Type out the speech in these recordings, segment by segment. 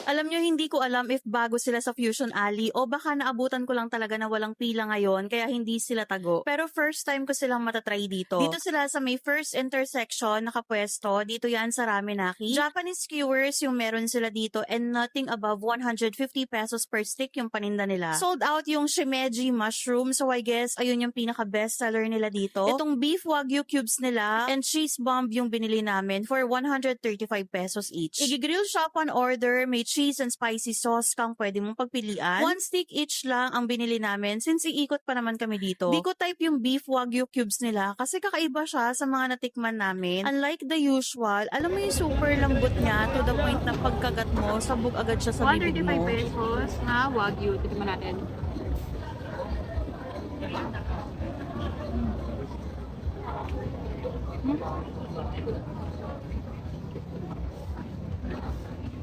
Alam nyo, hindi ko alam if bago sila sa Fusion Alley o baka naabutan ko lang talaga na walang pila ngayon kaya hindi sila tago. Pero first time ko silang matatry dito. Dito sila sa may first intersection nakapwesto. Dito yan sa Ramenaki. Japanese skewers yung meron sila dito and nothing above 150 pesos per stick yung paninda nila. Sold out yung shimeji mushroom, so I guess ayun yung pinaka best seller nila dito. Itong beef wagyu cubes nila and cheese bomb yung binili namin for 135 pesos each. Igi-grill shop on order, may cheese and spicy sauce kang pwede mong pagpilian. One stick each lang ang binili namin since iikot pa naman kami dito. Di ko type yung beef wagyu cubes nila kasi kakaiba siya sa mga natikman namin. Unlike the usual, alam mo yung super lambot niya to the point na pagkagat mo, sabog agad siya sa bibig mo. 135 pesos na wagyu. Titignan natin.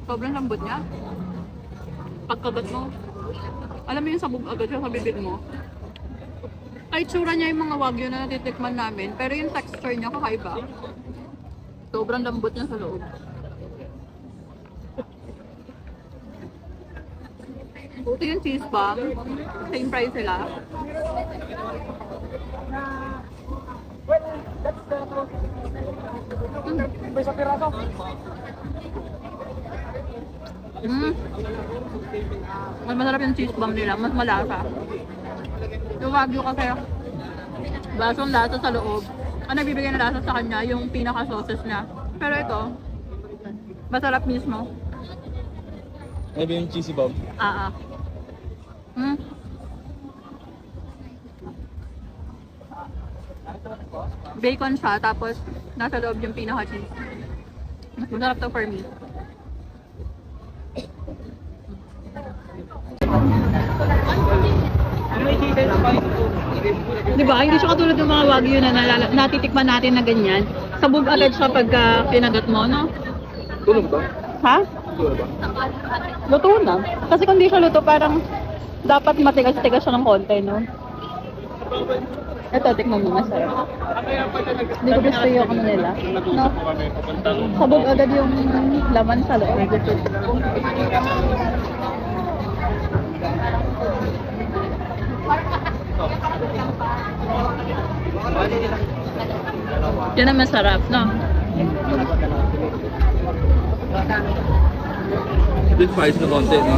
Sobrang lambot niya. Pagkagat mo, alam mo yung sabog agad siya sa bibig mo. Kahit tsura niya yung mga wagyu na natitikman namin, pero yung texture niya kakaiba. Sobrang lambot niya sa loob. Buti yung cheese bomb, same price sila. Mas masarap yung cheese bomb nila, mas malasa. Yung wagyu kasi, basong lasa sa loob. Ang nagbibigay ng lasa sa kanya, yung pinaka-sauces niya. Pero ito, masarap mismo. Ano ba yung cheesy bomb? Bacon siya, tapos nasa loob yung pinaka-cheese. Mas masarap to for me. Diba? Hindi siya katulad ng mga wagyu na natitikman natin na ganyan. Sabog agad siya pagka kinagat mo, no? Tulog ba? Ha? Tulog ba? Luto na. Kasi kung di siya luto, parang dapat matigas-tigas siya ng konti, no? Ito, tikman mo, masarap. Hindi ko gusto yung ano nila. No? Sabog agad yung laman sa loob. Yan ang masarap, no? Bit spice na konti, no?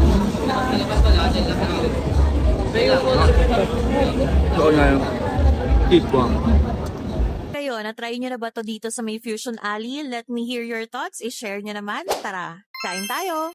So, nga yung cheese bomb. Kayo, na-try nyo na ba to dito sa may Fusion Alley? Let me hear your thoughts. I-share nyo naman. Tara, kain tayo!